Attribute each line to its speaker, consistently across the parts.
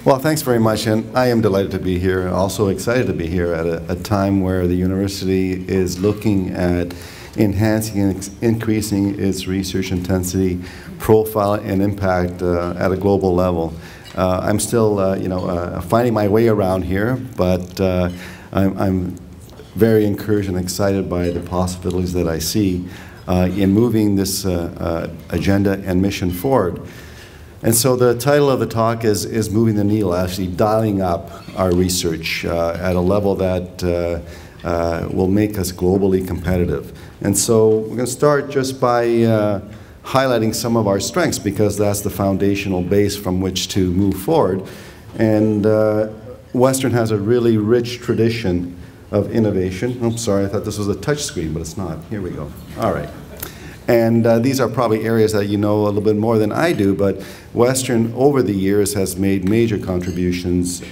Speaker 1: Well, thanks very much, and I am delighted to be here, also excited to be here at a time where the university is looking at enhancing and increasing its research intensity, profile, and impact at a global level. I'm still, finding my way around here, but I'm very encouraged and excited by the possibilities that I see in moving this agenda and mission forward. And so the title of the talk is Moving the Needle, actually dialing up our research at a level that will make us globally competitive. And so we're going to start just by highlighting some of our strengths, because that's the foundational base from which to move forward. And Western has a really rich tradition of innovation. I'm sorry, I thought this was a touch screen, but it's not. Here we go. All right. And these are probably areas that you know a little bit more than I do, but Western, over the years, has made major contributions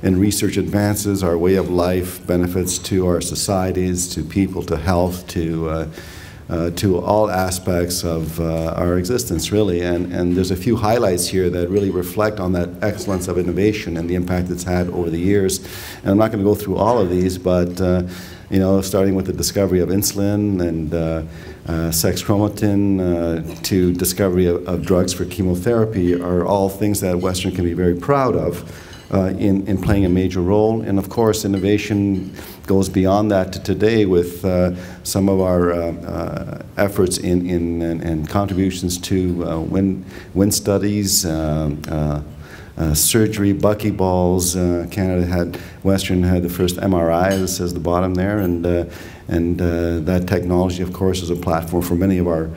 Speaker 1: in research advances, our way of life, benefits to our societies, to people, to health, to all aspects of our existence, really. And there's a few highlights here that really reflect on that excellence of innovation and the impact it's had over the years. And I'm not going to go through all of these, but starting with the discovery of insulin and sex chromatin to discovery of drugs for chemotherapy are all things that Western can be very proud of in playing a major role. And of course, innovation goes beyond that to today with some of our efforts and contributions to wind studies, surgery, buckyballs. Western had the first MRI, this says the bottom there, and that technology, of course, is a platform for many of our,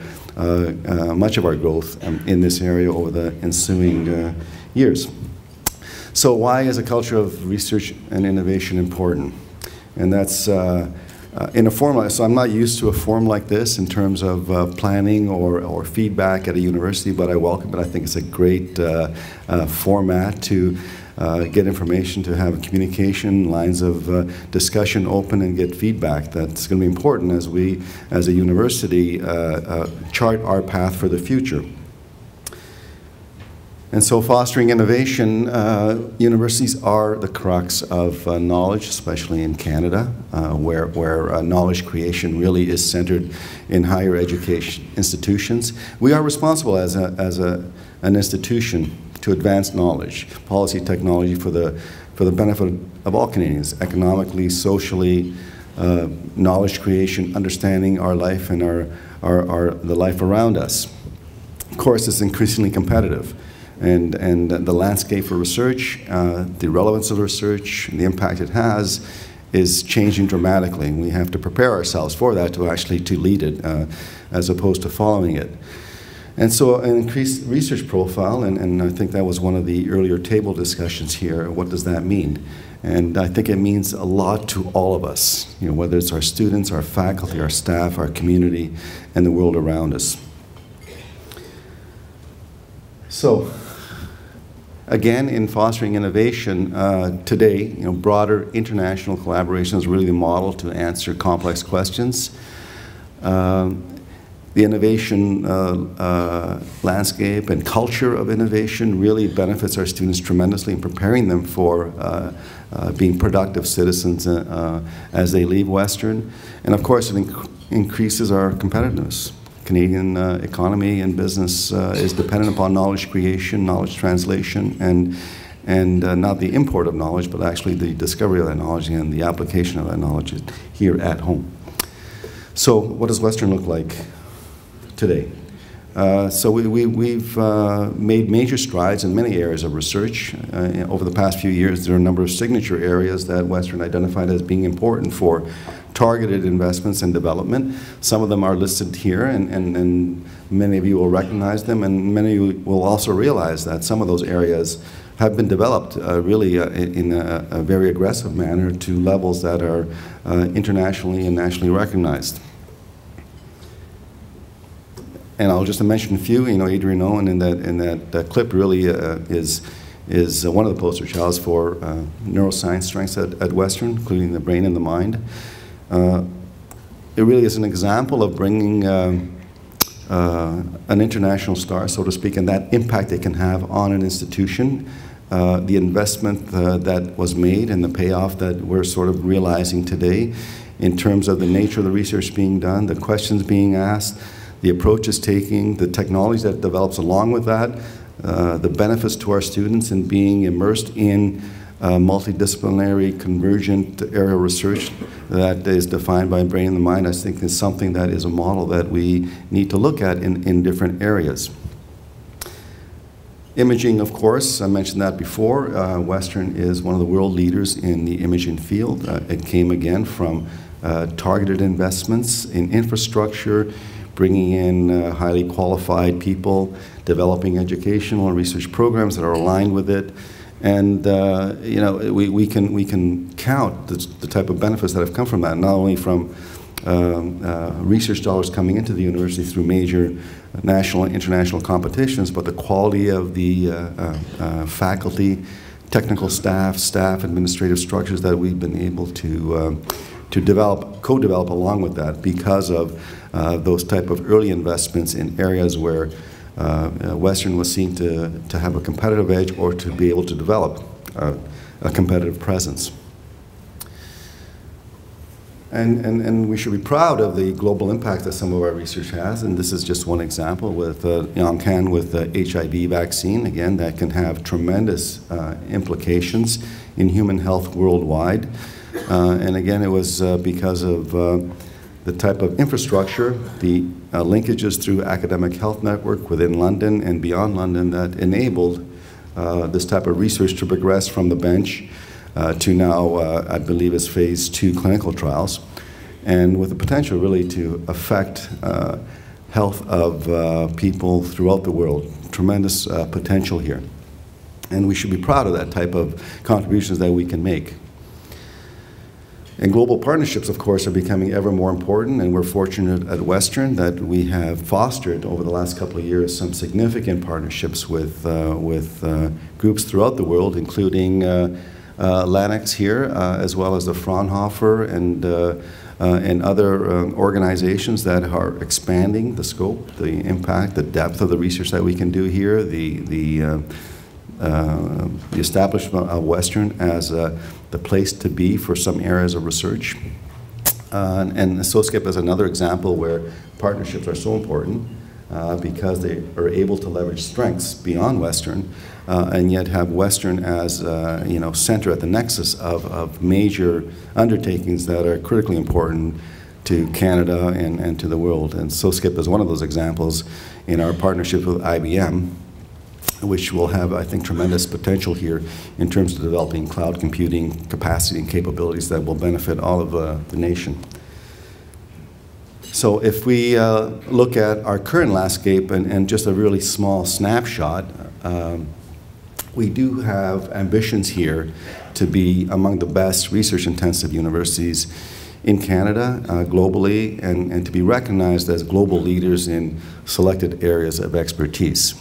Speaker 1: much of our growth in this area over the ensuing years. So why is a culture of research and innovation important? And that's in a form, so I'm not used to a form like this in terms of planning or feedback at a university, but I welcome it. I think it's a great format to get information, to have communication, lines of discussion open, and get feedback. That's going to be important as we, as a university, chart our path for the future. And so fostering innovation, universities are the crux of knowledge, especially in Canada, where knowledge creation really is centered in higher education institutions. We are responsible as an institution to advance knowledge, policy, technology for the benefit of all Canadians, economically, socially, knowledge creation, understanding our life and the life around us. Of course, it's increasingly competitive. And the landscape for research, the relevance of research, the impact it has is changing dramatically. And we have to prepare ourselves for that to actually lead it as opposed to following it. And so an increased research profile, and I think that was one of the earlier table discussions here, what does that mean? And I think it means a lot to all of us, whether it's our students, our faculty, our staff, our community, and the world around us. So, again, in fostering innovation, today, broader international collaboration is really the model to answer complex questions. The innovation landscape and culture of innovation really benefits our students tremendously in preparing them for being productive citizens as they leave Western. And of course, it increases our competitiveness. Canadian economy and business is dependent upon knowledge creation, knowledge translation, and not the import of knowledge, but actually the discovery of that knowledge and the application of that knowledge here at home. So what does Western look like today? So we've made major strides in many areas of research. Over the past few years, there are a number of signature areas that Western identified as being important for targeted investments and development. Some of them are listed here, and many of you will recognize them, and many of you will also realize that some of those areas have been developed really in a very aggressive manner to levels that are internationally and nationally recognized. And I'll just mention a few. Adrian Owen in that clip really is one of the poster childs for neuroscience strengths at Western, including the brain and the mind. It really is an example of bringing an international star, so to speak, and that impact it can have on an institution, the investment that was made and the payoff that we're sort of realizing today in terms of the nature of the research being done, the questions being asked, the approaches taking, the technology that develops along with that, the benefits to our students in being immersed in multidisciplinary, convergent area research that is defined by brain and the mind, I think is something that is a model that we need to look at in different areas. Imaging, of course, I mentioned that before. Western is one of the world leaders in the imaging field. It came again from targeted investments in infrastructure, bringing in highly qualified people, developing educational and research programs that are aligned with it. And you know, we can count the type of benefits that have come from that, not only from research dollars coming into the university through major national and international competitions, but the quality of the faculty, technical staff, administrative structures that we've been able to develop, co-develop along with that because of those type of early investments in areas where Western was seen to have a competitive edge or to be able to develop a competitive presence. And we should be proud of the global impact that some of our research has, and this is just one example with Yongcan with the HIV vaccine, again, that can have tremendous implications in human health worldwide. And again, it was because of the type of infrastructure, the linkages through academic health network within London and beyond London that enabled this type of research to progress from the bench to now, I believe, is phase 2 clinical trials, and with the potential really to affect health of people throughout the world. Tremendous potential here. And we should be proud of that type of contributions that we can make. And global partnerships, of course, are becoming ever more important, and we're fortunate at Western that we have fostered over the last couple of years some significant partnerships with groups throughout the world, including LANX here, as well as the Fraunhofer and other organizations that are expanding the scope, the impact, the depth of the research that we can do here, the establishment of Western as the place to be for some areas of research. And SOSCIP is another example where partnerships are so important because they are able to leverage strengths beyond Western and yet have Western as center at the nexus of major undertakings that are critically important to Canada and to the world. And SOSCIP is one of those examples in our partnership with IBM, which will have, I think, tremendous potential here in terms of developing cloud computing capacity and capabilities that will benefit all of the nation. So if we look at our current landscape and just a really small snapshot, we do have ambitions here to be among the best research-intensive universities in Canada, globally, and to be recognized as global leaders in selected areas of expertise.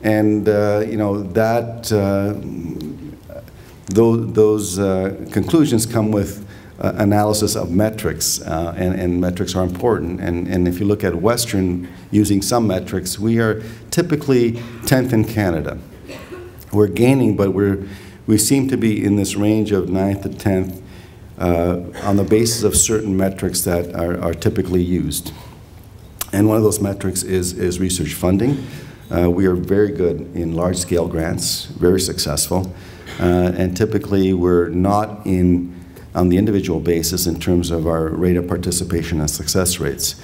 Speaker 1: And those conclusions come with analysis of metrics, and metrics are important. And if you look at Western using some metrics, we are typically 10th in Canada. We're gaining, but we seem to be in this range of 9th to 10th on the basis of certain metrics that are typically used. And one of those metrics is research funding. We are very good in large-scale grants, very successful, and typically we're not on the individual basis in terms of our rate of participation and success rates.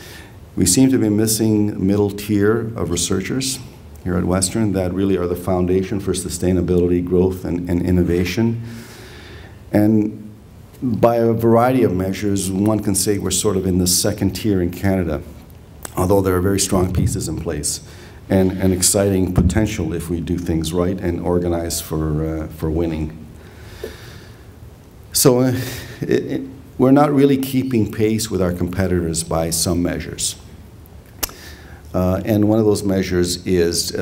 Speaker 1: We seem to be missing middle tier of researchers here at Western that really are the foundation for sustainability, growth, and innovation. And by a variety of measures, one can say we're sort of in the second tier in Canada, although there are very strong pieces in place. And an exciting potential if we do things right and organize for winning. So we're not really keeping pace with our competitors by some measures. And one of those measures is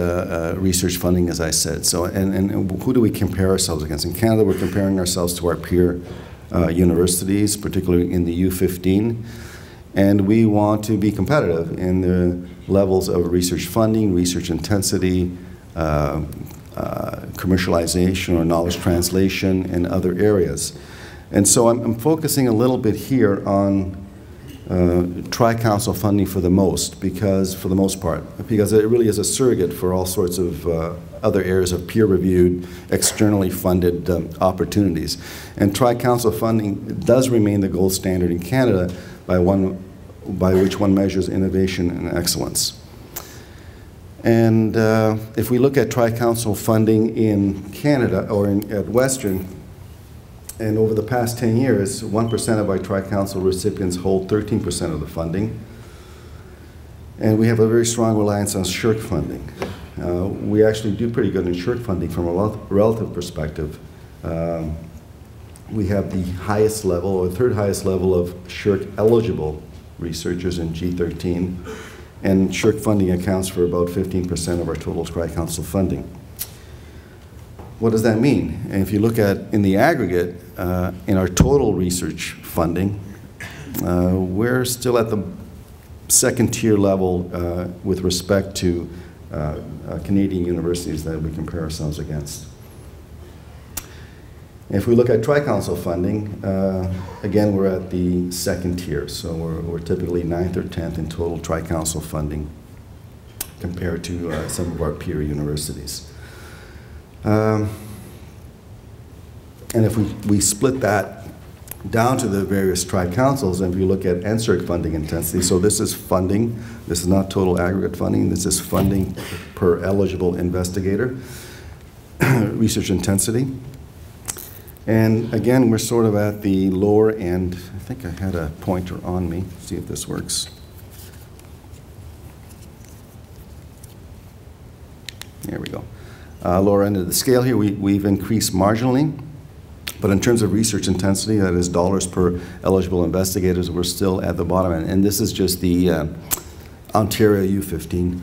Speaker 1: research funding, as I said. So, and who do we compare ourselves against? In Canada, we're comparing ourselves to our peer universities, particularly in the U15. And we want to be competitive in the levels of research funding, research intensity, commercialization or knowledge translation, and other areas. And so I'm focusing a little bit here on tri-council funding for the most part, because it really is a surrogate for all sorts of other areas of peer-reviewed, externally funded opportunities. And tri-council funding does remain the gold standard in Canada by which one measures innovation and excellence. And if we look at tri-council funding in Canada or at Western, and over the past 10 years, 1% of our tri-council recipients hold 13% of the funding. And we have a very strong reliance on SSHRC funding. We actually do pretty good in SSHRC funding from a relative perspective. We have the highest level, or third highest level of SSHRC eligible researchers in G13. And SSHRC funding accounts for about 15% of our total tri-council funding. What does that mean? And if you look at, in the aggregate, in our total research funding, we're still at the second tier level with respect to Canadian universities that we compare ourselves against. If we look at tri-council funding, again, we're at the second tier. So we're typically 9th or 10th in total tri-council funding compared to some of our peer universities. And if we split that down to the various tri-councils, and if you look at NSERC funding intensity, so this is funding, this is not total aggregate funding, this is funding per eligible investigator, research intensity. And again, we're sort of at the lower end. I think I had a pointer on me. See if this works. There we go. Lower end of the scale here, we've increased marginally. But in terms of research intensity, that is dollars per eligible investigators, we're still at the bottom end. And this is just the Ontario U15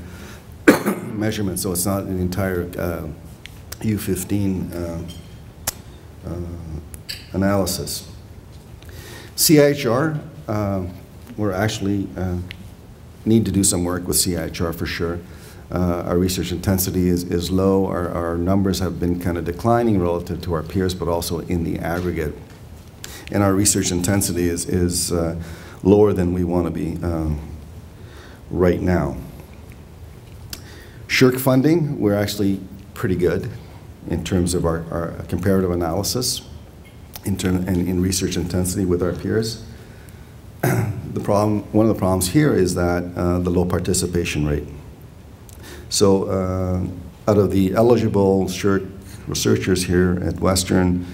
Speaker 1: measurement, so it's not an entire U15 analysis. CIHR, we're actually need to do some work with CIHR for sure. Our research intensity is low. Our numbers have been kind of declining relative to our peers, but also in the aggregate. And our research intensity is lower than we want to be right now. SSHRC funding, we're actually pretty good in terms of our comparative analysis in research intensity with our peers. One of the problems here is that the low participation rate. So out of the eligible SSHRC researchers here at Western,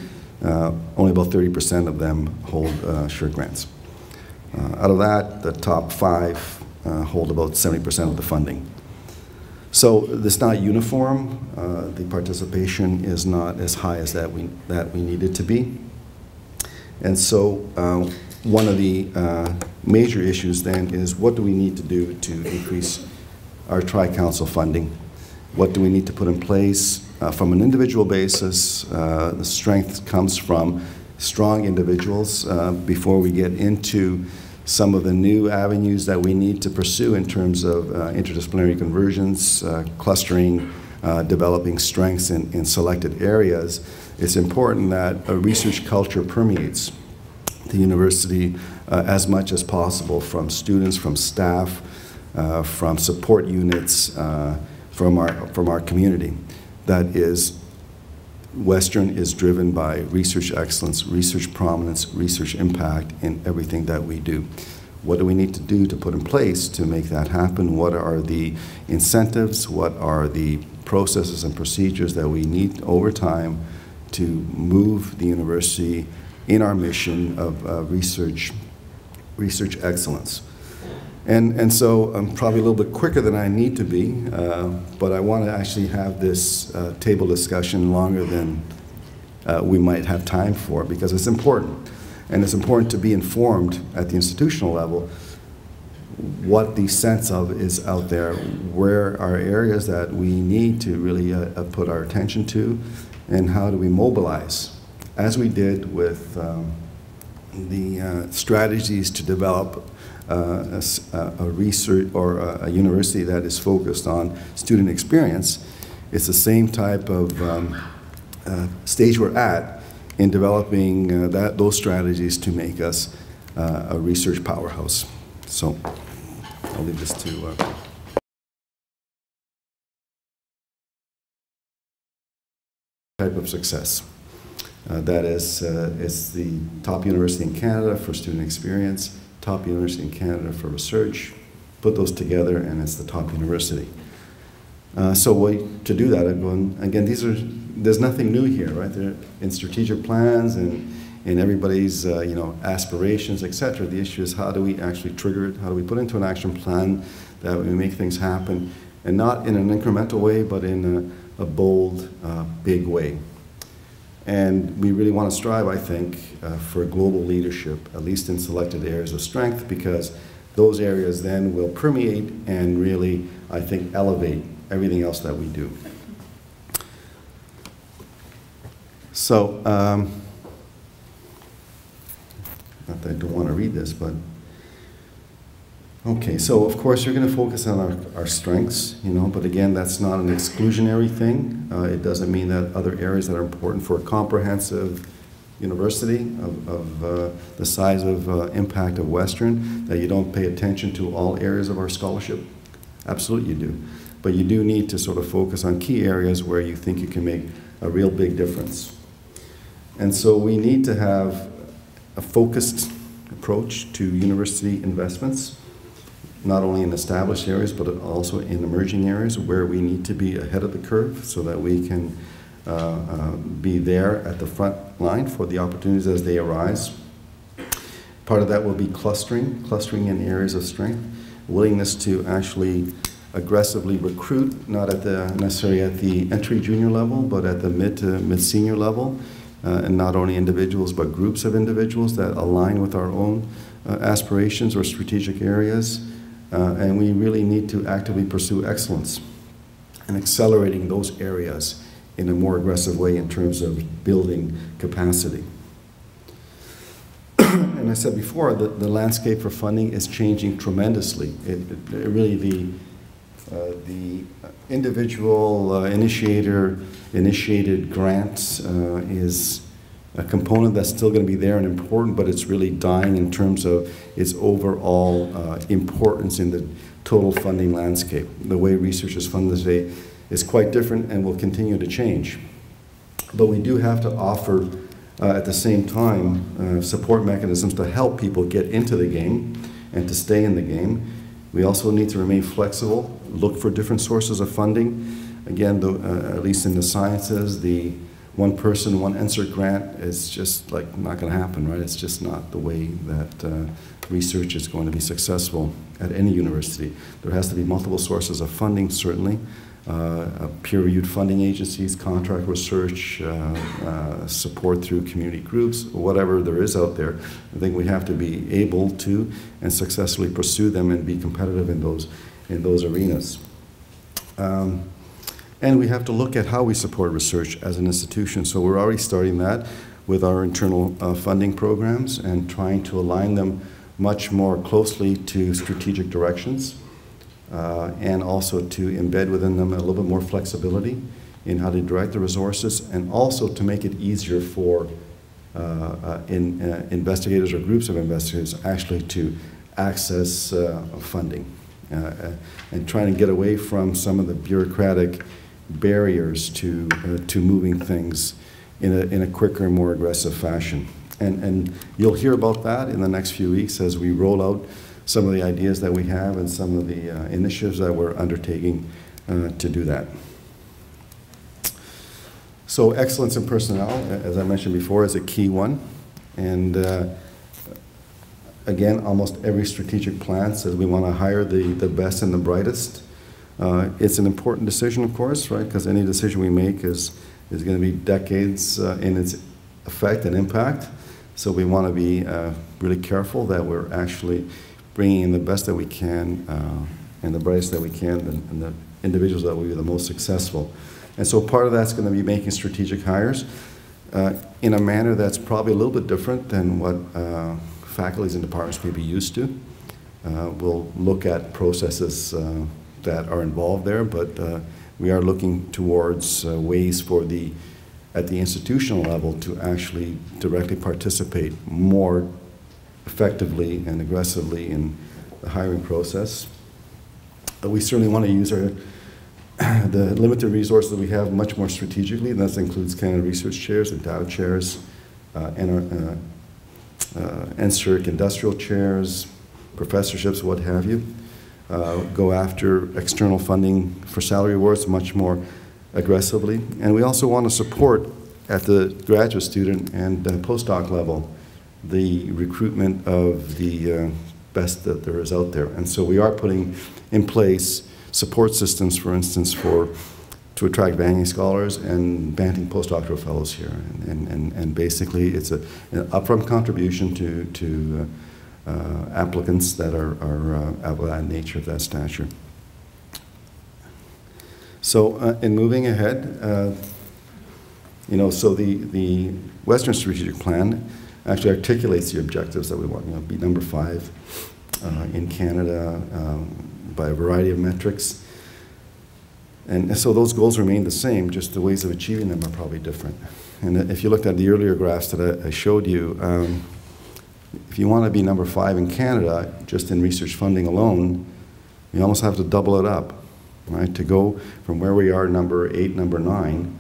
Speaker 1: only about 30% of them hold SSHRC grants. Out of that, the top 5 hold about 70% of the funding. So it's not uniform. The participation is not as high as that we need it to be. And so one of the major issues then is, what do we need to do to increase our tri-council funding? What do we need to put in place? From an individual basis, the strength comes from strong individuals before we get into some of the new avenues that we need to pursue in terms of interdisciplinary convergence, clustering, developing strengths in selected areas. It's important that a research culture permeates the university as much as possible, from students, from staff, from support units, from our community. That is, Western is driven by research excellence, research prominence, research impact in everything that we do. What do we need to do to put in place to make that happen? What are the incentives? What are the processes and procedures that we need over time to move the university in our mission of research excellence? And so I'm probably a little bit quicker than I need to be, but I want to actually have this table discussion longer than we might have time for, because it's important. And it's important to be informed at the institutional level what the sense of is out there, where are areas that we need to really put our attention to, and how do we mobilize, as we did with the strategies to develop a research or a university that is focused on student experience. It's the same type of stage we're at in developing those strategies to make us a research powerhouse. So I'll leave this to type of success. That is, it's the top university in Canada for student experience, top university in Canada for research. Put those together and it's the top university. To do that, again, there's nothing new here, right? They're in strategic plans and in everybody's aspirations, etc. The issue is how do we actually trigger it? How do we put into an action plan that we make things happen, and not in an incremental way, but in a bold, big way. And we really want to strive, I think, for global leadership, at least in selected areas of strength, because those areas then will permeate and really, I think, elevate everything else that we do. So, not that I don't want to read this, but okay, so of course you're going to focus on our strengths, but again, that's not an exclusionary thing. It doesn't mean that other areas that are important for a comprehensive university of the size of impact of Western, that you don't pay attention to all areas of our scholarship. Absolutely you do. But you do need to sort of focus on key areas where you think you can make a real big difference. And so we need to have a focused approach to university investments, not only in established areas, but also in emerging areas where we need to be ahead of the curve so that we can be there at the front line for the opportunities as they arise. Part of that will be clustering in areas of strength, willingness to actually aggressively recruit, not at necessarily at the entry junior level, but at the mid to mid-senior level, and not only individuals, but groups of individuals that align with our own aspirations or strategic areas. And we really need to actively pursue excellence and accelerating those areas in a more aggressive way in terms of building capacity. And I said before, the landscape for funding is changing tremendously. The individual initiated grants is a component that's still going to be there and important, but it's really dying in terms of its overall importance in the total funding landscape. The way research is funded today is quite different and will continue to change. But we do have to offer, at the same time, support mechanisms to help people get into the game and to stay in the game. We also need to remain flexible, look for different sources of funding. Again, at least in the sciences, the one person, one answer grant is just like not going to happen, right? It's just not the way that research is going to be successful at any university. There has to be multiple sources of funding, certainly. Peer-reviewed funding agencies, contract research, support through community groups, whatever there is out there. I think we have to be able to and successfully pursue them and be competitive in those arenas. And we have to look at how we support research as an institution. So we're already starting that with our internal funding programs and trying to align them much more closely to strategic directions. And also to embed within them a little bit more flexibility in how to direct the resources, and also to make it easier for investigators or groups of investigators actually to access funding, and trying to get away from some of the bureaucratic barriers to moving things in a quicker and more aggressive fashion. And you'll hear about that in the next few weeks as we roll out some of the ideas that we have and some of the initiatives that we're undertaking to do that. So excellence in personnel, as I mentioned before, is a key one. And again, almost every strategic plan says we want to hire the best and the brightest. It's an important decision, of course, right? Because any decision we make is going to be decades in its effect and impact. So we want to be really careful that we're actually bringing in the best that we can and the brightest that we can, and the individuals that will be the most successful. And so part of that's going to be making strategic hires in a manner that's probably a little bit different than what faculties and departments may be used to. we'll look at processes that are involved there, but we are looking towards ways for at the institutional level to actually directly participate more effectively and aggressively in the hiring process. We certainly want to use the limited resources that we have much more strategically, and that includes Canada Research Chairs, endowed chairs, NSERC industrial chairs, professorships, what have you. Go after external funding for salary awards much more aggressively. And we also want to support at the graduate student and postdoc level the recruitment of the best that there is out there. And so we are putting in place support systems, for instance, to attract Banting scholars and Banting postdoctoral fellows here. And basically it's an upfront contribution to applicants that are of that nature, of that stature. So in moving ahead, so the Western Strategic Plan actually articulates the objectives that we want, be number 5 in Canada by a variety of metrics. And so those goals remain the same, just the ways of achieving them are probably different. And if you looked at the earlier graphs that I showed you, if you want to be number 5 in Canada, just in research funding alone, you almost have to double it up, right? To go from where we are, number 8, number 9,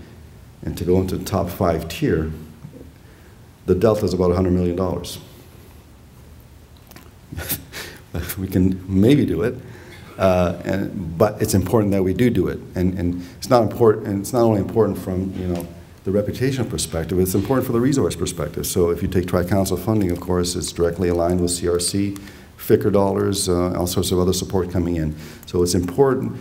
Speaker 1: and to go into the top 5 tier, the delta is about $100 million. We can maybe do it, but it's important that we do it. And it's not important. And it's not only important from the reputational perspective, it's important for the resource perspective. So if you take Tri-Council funding, of course, it's directly aligned with CRC, FICR dollars, all sorts of other support coming in. So it's important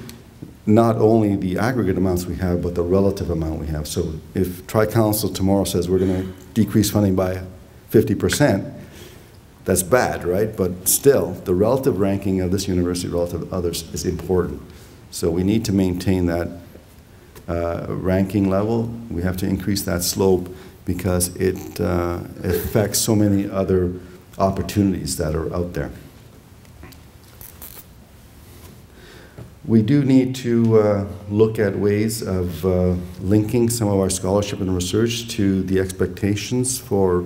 Speaker 1: not only the aggregate amounts we have, but the relative amount we have. So if Tri-Council tomorrow says we're going to decrease funding by 50%, that's bad, right? But still, the relative ranking of this university relative to others is important. So we need to maintain that ranking level. We have to increase that slope because it affects so many other opportunities that are out there. We do need to look at ways of linking some of our scholarship and research to the expectations for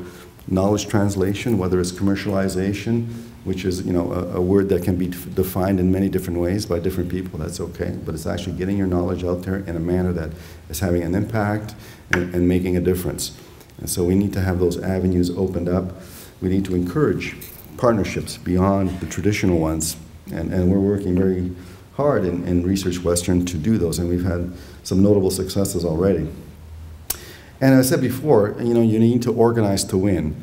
Speaker 1: knowledge translation, whether it's commercialization, which is a word that can be defined in many different ways by different people. That's okay, but it's actually getting your knowledge out there in a manner that is having an impact and making a difference. And so we need to have those avenues opened up. We need to encourage partnerships beyond the traditional ones, and we're working very hard in Research Western to do those, and we've had some notable successes already. And as I said before, you need to organize to win.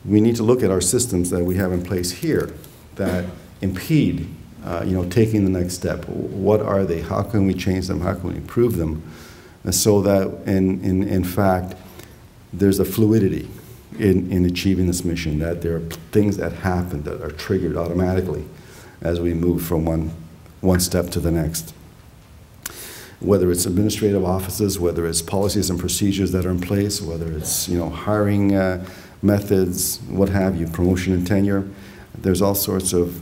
Speaker 1: We need to look at our systems that we have in place here that impede, taking the next step. What are they? How can we change them? How can we improve them? So that, in fact, there's a fluidity in achieving this mission, that there are things that happen that are triggered automatically as we move from one step to the next. Whether it's administrative offices, whether it's policies and procedures that are in place, whether it's hiring methods, what have you, promotion and tenure. There's all sorts of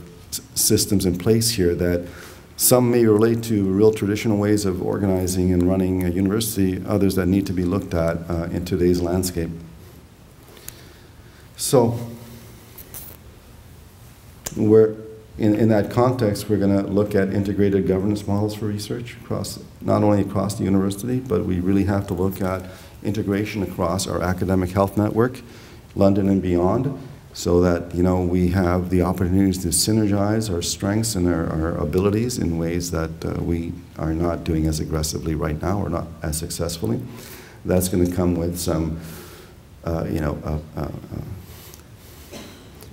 Speaker 1: systems in place here that some may relate to real traditional ways of organizing and running a university, others that need to be looked at in today's landscape. So in that context, we're going to look at integrated governance models for research not only across the university, but we really have to look at integration across our academic health network, London and beyond, so that we have the opportunities to synergize our strengths and our abilities in ways that we are not doing as aggressively right now or not as successfully. That's going to come with some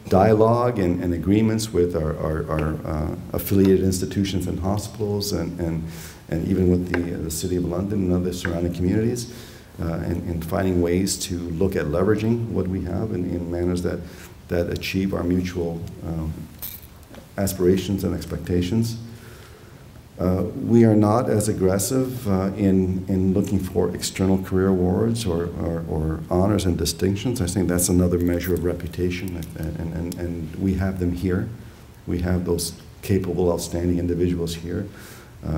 Speaker 1: dialogue and agreements with our affiliated institutions and hospitals and even with the City of London and other surrounding communities, and finding ways to look at leveraging what we have in manners that achieve our mutual aspirations and expectations. We are not as aggressive in looking for external career awards or honors and distinctions. I think that's another measure of reputation, and we have them here. We have those capable, outstanding individuals here.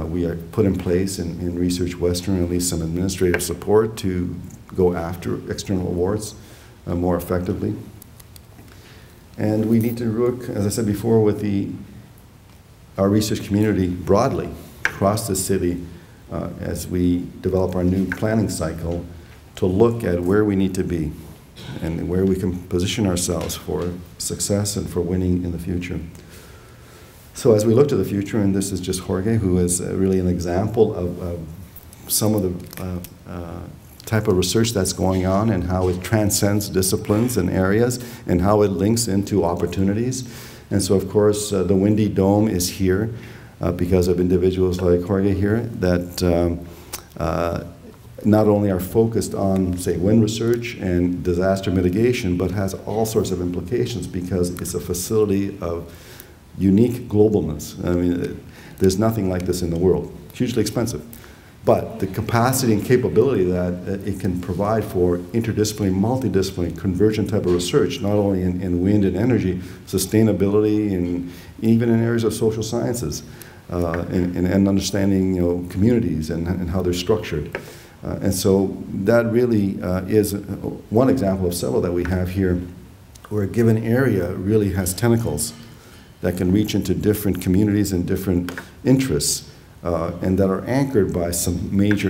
Speaker 1: We are put in place in Research Western at least some administrative support to go after external awards more effectively. And we need to work, as I said before, with our research community broadly across the city as we develop our new planning cycle to look at where we need to be and where we can position ourselves for success and for winning in the future. So as we look to the future, and this is just Jorge, who is really an example of some of the type of research that's going on and how it transcends disciplines and areas and how it links into opportunities. And so, of course, the Windy Dome is here because of individuals like Jorge here that not only are focused on, say, wind research and disaster mitigation, but has all sorts of implications because it's a facility of unique globalness. I mean, there's nothing like this in the world. Hugely expensive. But the capacity and capability that it can provide for interdisciplinary, multidisciplinary, convergent type of research, not only in wind and energy, sustainability, and even in areas of social sciences, and understanding communities and how they're structured. And so that really is one example of several that we have here, where a given area really has tentacles that can reach into different communities and different interests, and that are anchored by some major